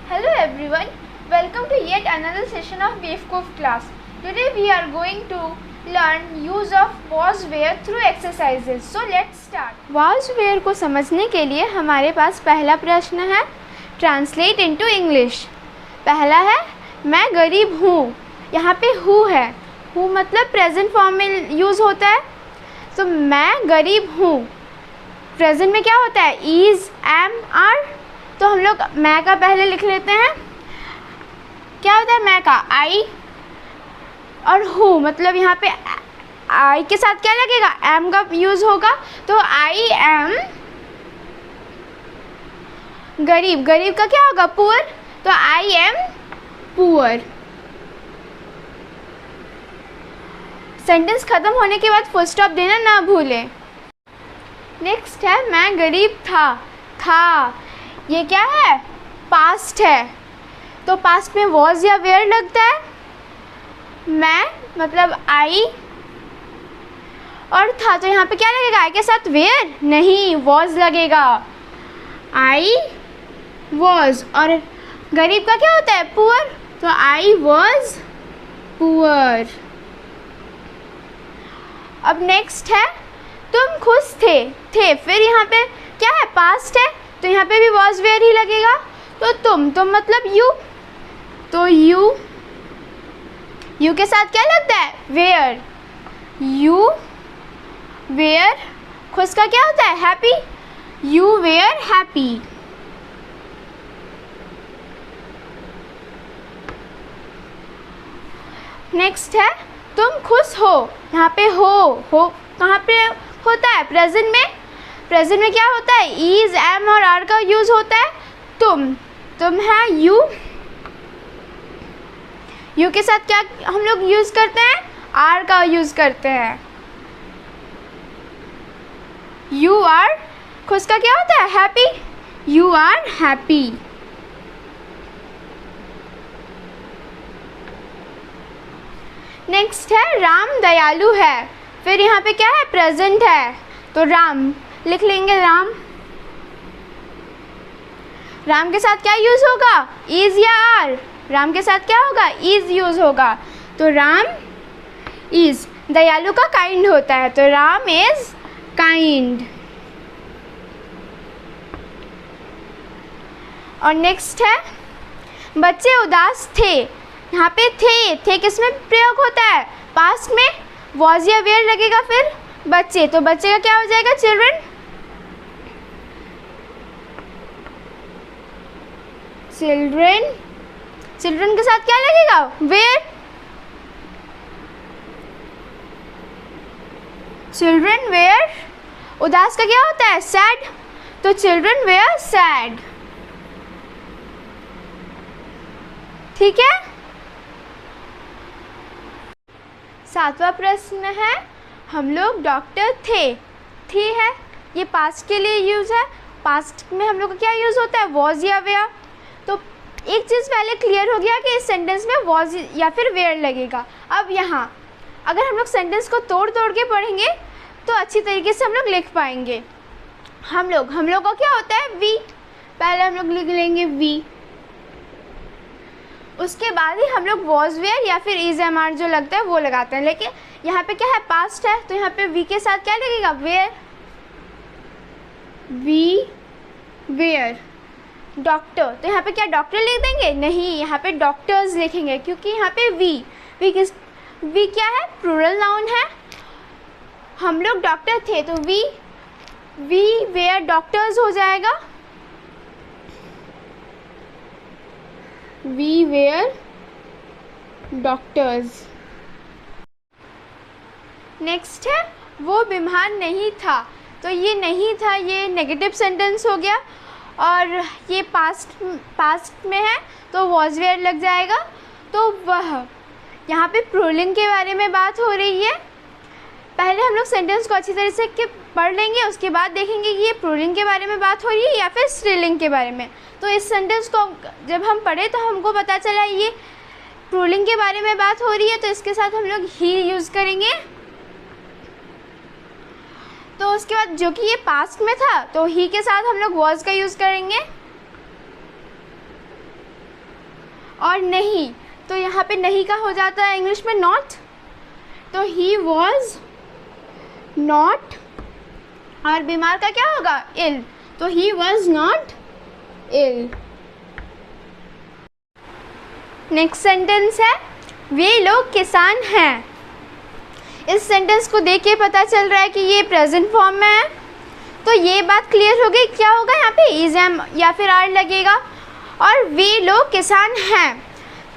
Hello everyone, welcome to yet another session of Wavecoff class. Today we are going to learn use of was where through exercises. So let's start. Was where को समझने के लिए हमारे पास पहला प्रश्न है translate into English. पहला है मैं गरीब हूँ। यहाँ पे हूँ है, हूँ मतलब प्रेजेंट फॉर्म में यूज़ होता है। तो मैं गरीब हूँ प्रेजेंट में क्या होता है इज़, एम, आर। तो हम लोग मैं का पहले लिख लेते हैं। क्या होता है मैं का आई और हूँ मतलब यहाँ पे आई के साथ क्या लगेगा एम का यूज़ होगा। तो आई एम गरीब, गरीब का क्या होगा पुअर, तो आई एम पुअर। सेंटेंस खत्म होने के बाद फुल स्टॉप देना ना भूलें। नेक्स्ट है मैं गरीब था। ये क्या है पास्ट है, तो पास्ट में वॉज या वेयर लगता है। मैं मतलब आई और था, तो यहाँ पे क्या लगेगा आई के साथ वेयर नहीं वॉज लगेगा। आई वॉज और गरीब का क्या होता है पुअर, तो आई वॉज पुअर। अब नेक्स्ट है तुम खुश थे। फिर यहाँ पे क्या है पास्ट है, तो यहाँ पे भी वॉज वेयर ही लगेगा। तो तुम मतलब यू, तो यू के साथ क्या लगता है वेयर, यू वेयर। खुश का क्या होता है happy, you were happy. Next है तुम खुश हो। यहाँ पे हो कहाँ पे होता है प्रेजेंट में। प्रेजेंट में क्या होता है इज, एम और आर का यूज होता है। तुम है यू के साथ क्या हम लोग यूज करते हैं आर का यूज करते हैं। यू आर खुश का क्या होता है happy, you are happy. Next है राम दयालु है। फिर यहाँ पे क्या है प्रेजेंट है, तो राम लिख लेंगे राम के साथ क्या यूज होगा इज या आर, राम के साथ क्या होगा इज यूज होगा। तो राम इज, दयालु का काइंड होता है, तो राम इज काइंड। और नेक्स्ट है बच्चे उदास थे। यहाँ पे थे किसमें प्रयोग होता है पास्ट में, वॉज या वेयर लगेगा। फिर बच्चे, तो बच्चे का क्या हो जाएगा चिल्ड्रन, चिल्ड्रन के साथ क्या लगेगा वेयर, चिल्ड्रन वेयर। उदास का क्या होता है सैड, तो चिल्ड्रन वेयर सैड। ठीक है। सातवां प्रश्न है हम लोग डॉक्टर थे है, ये पास्ट के लिए यूज है। पास्ट में हम लोग का क्या यूज होता है वॉज या वेयर। तो एक चीज़ पहले क्लियर हो गया कि इस सेंटेंस में वॉज या फिर वेयर लगेगा। अब यहाँ अगर हम लोग सेंटेंस को तोड़ के पढ़ेंगे तो अच्छी तरीके से हम लोग लिख पाएंगे। हम लोग का क्या होता है वी, पहले हम लोग लिख लेंगे वी, उसके बाद ही हम लोग वॉज वेयर या फिर इज, एम, आर जो लगता है वो लगाते हैं। लेकिन यहाँ पे क्या है पास्ट है, तो यहाँ पे वी के साथ क्या लगेगा वेयर, वी वेयर। डॉक्टर, तो यहाँ पे क्या डॉक्टर लिख देंगे नहीं, यहाँ पे डॉक्टर्स लिखेंगे क्योंकि यहाँ पे वी क्या है प्लूरल नाउन है। हम लोग डॉक्टर थे तो वी वेयर डॉक्टर्स हो जाएगा, वी वेयर डॉक्टर्स। नेक्स्ट है वो बीमार नहीं था। तो ये नहीं था ये नेगेटिव सेंटेंस हो गया और ये पास्ट में है तो वॉज वेयर लग जाएगा। तो वह यहाँ पे प्रोलिंग के बारे में बात हो रही है। पहले हम लोग सेंटेंस को अच्छी तरह से पढ़ लेंगे, उसके बाद देखेंगे कि ये प्रोलिंग के बारे में बात हो रही है या फिर स्त्रीलिंग के बारे में। तो इस सेंटेंस को जब हम पढ़े तो हमको पता चला ये प्रोलिंग के बारे में बात हो रही है, तो इसके साथ हम लोग ही यूज़ करेंगे। तो उसके बाद जो कि ये पास्ट में था तो ही के साथ हम लोग वॉज का यूज़ करेंगे। और नहीं, तो यहाँ पे नहीं का हो जाता है इंग्लिश में नॉट, तो ही वॉज नॉट, और बीमार का क्या होगा इल, तो he was not ill. Next sentence है वे लोग किसान हैं। इस सेंटेंस को देख के पता चल रहा है कि ये प्रेजेंट फॉर्म में है, तो ये बात क्लियर हो गई। क्या होगा यहाँ पे इज एम या फिर आर लगेगा, और वे लोग किसान हैं,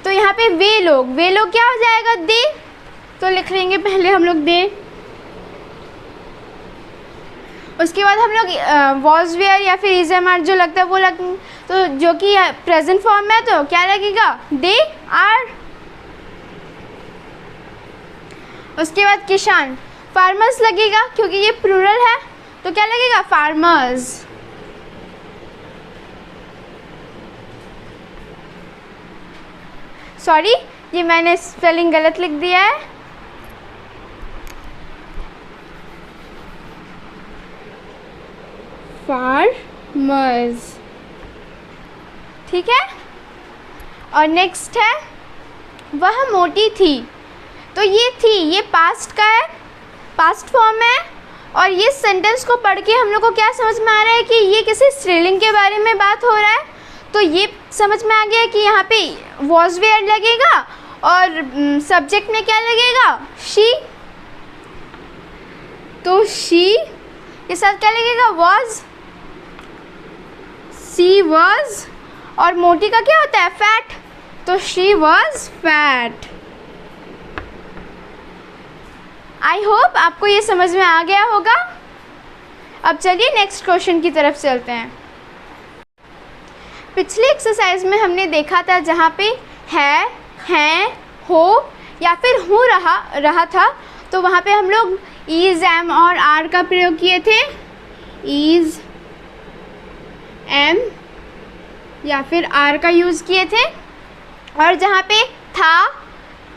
तो यहाँ पे वे लोग क्या हो जाएगा दे, तो लिख लेंगे पहले हम लोग दे। उसके बाद हम लोग वॉज वेयर या फिर इज एम आर जो लगता है वो तो जो कि प्रेजेंट फॉर्म में है तो क्या लगेगा दे आर। उसके बाद किसान फार्मर्स लगेगा, क्योंकि ये प्लूरल है तो क्या लगेगा फार्मर्स। सॉरी, ये मैंने स्पेलिंग गलत लिख दिया है। फार्मर्स, ठीक है। और नेक्स्ट है वह मोटी थी, तो ये थी ये पास्ट का है, पास्ट फॉर्म है, और ये सेंटेंस को पढ़ के हम लोग को क्या समझ में आ रहा है कि ये किसी स्त्रीलिंग के बारे में बात हो रहा है, तो ये समझ में आ गया कि यहाँ पे वॉज वेयर लगेगा और सब्जेक्ट में क्या लगेगा शी, तो शी के साथ क्या लगेगा वॉज, सी वॉज, और मोटी का क्या होता है फैट, तो she was fat. I hope आपको ये समझ में आ गया होगा। अब चलिए नेक्स्ट क्वेश्चन की तरफ चलते हैं। पिछले एक्सरसाइज में हमने देखा था जहाँ पे है, हैं, हो या फिर हो रहा था, तो वहाँ पे हम लोग इज, एम और आर का प्रयोग किए थे। इज, एम या फिर आर का यूज़ किए थे। और जहाँ पे था,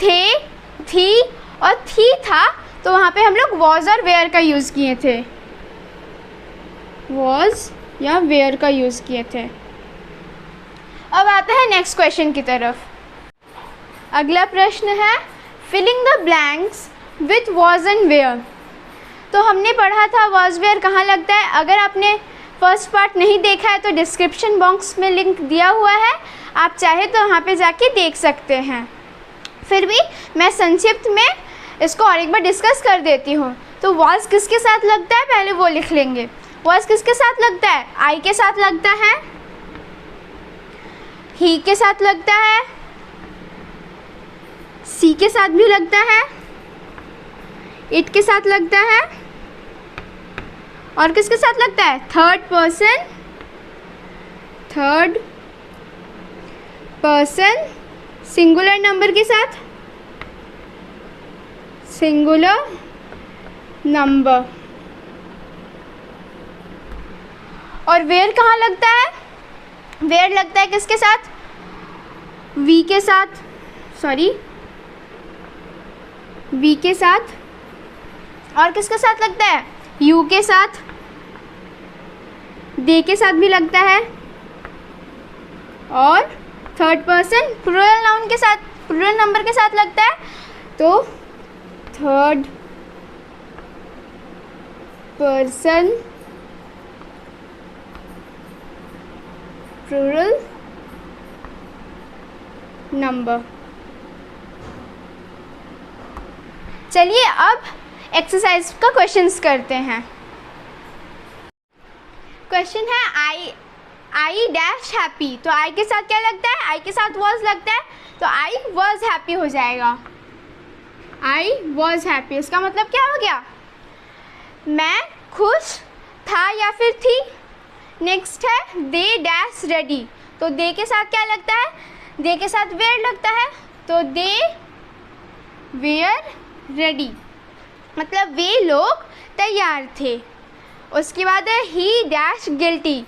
थे, थी और थी था, तो वहाँ पे हम लोग वॉज और वेयर का यूज़ किए थे, वॉज या वेयर का यूज़ किए थे। अब आता है नेक्स्ट क्वेश्चन की तरफ। अगला प्रश्न है filling the blanks with was and were. तो हमने पढ़ा था वॉज वेयर कहाँ लगता है। अगर आपने फर्स्ट पार्ट नहीं देखा है तो डिस्क्रिप्शन बॉक्स में लिंक दिया हुआ है, आप चाहे तो वहाँ पे जाके देख सकते हैं। फिर भी मैं संक्षिप्त में इसको और एक बार डिस्कस कर देती हूँ। तो वॉज किसके साथ लगता है पहले वो लिख लेंगे। वॉज किसके साथ लगता है, आई के साथ लगता है, ही के साथ लगता है, सी के साथ भी लगता है, इट के साथ लगता है, और किसके साथ लगता है थर्ड पर्सन सिंगुलर नंबर के साथ, सिंगुलर नंबर। और वेयर कहाँ लगता है, वेयर लगता है किसके साथ, वी के साथ, सॉरी वी के साथ, और किसके साथ लगता है यू के साथ, दे के साथ भी लगता है, और थर्ड पर्सन प्लूरल नाउन के साथ, प्लूरल नंबर के साथ लगता है, तो थर्ड पर्सन प्लूरल नंबर। चलिए अब एक्सरसाइज का क्वेश्चंस करते हैं। क्वेश्चन है आई डैश हैप्पी, तो आई के साथ क्या लगता है, आई के साथ वॉज लगता है, तो आई वॉज हैप्पी हो जाएगा। आई वॉज हैप्पी इसका मतलब क्या हो गया, मैं खुश था या फिर थी। नेक्स्ट है दे डैश रेडी, तो दे के साथ क्या लगता है, दे के साथ वेयर लगता है, तो दे वेयर रेडी, मतलब वे लोग तैयार थे। उसके बाद है ही डैश गिल्टी,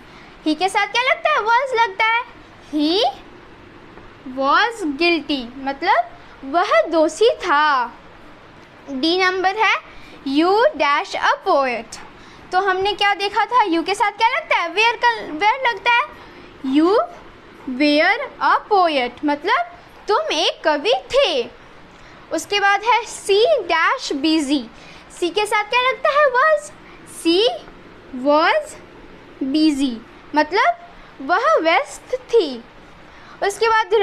ही के साथ क्या लगता है वॉज लगता है, ही वॉज गिल्टी मतलब वह दोषी था। डी नंबर है यू डैश अ पोएट, तो हमने क्या देखा था, यू के साथ क्या लगता है वेयर लगता है, यू वेयर अ पोएट, मतलब तुम एक कवि थे। उसके बाद है सी डैश बिजी, सी के साथ क्या लगता है वॉज, सी वॉज बिजी मतलब वह व्यस्त थी। उसके बाद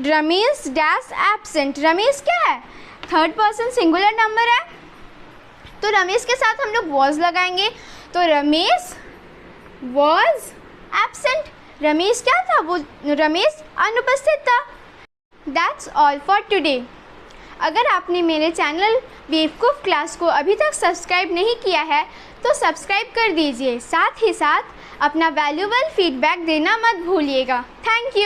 रमेश डैश एब्सेंट, रमेश क्या है, थर्ड पर्सन सिंगुलर नंबर है, तो रमेश के साथ हम लोग वॉज लगाएंगे, तो रमेश वॉज एब्सेंट, रमेश क्या था, वो रमेश अनुपस्थित था। That's all for today. अगर आपने मेरे चैनल बेवकूफ़ क्लास को अभी तक सब्सक्राइब नहीं किया है तो सब्सक्राइब कर दीजिए, साथ ही साथ अपना वैल्यूएबल फीडबैक देना मत भूलिएगा। Thank you.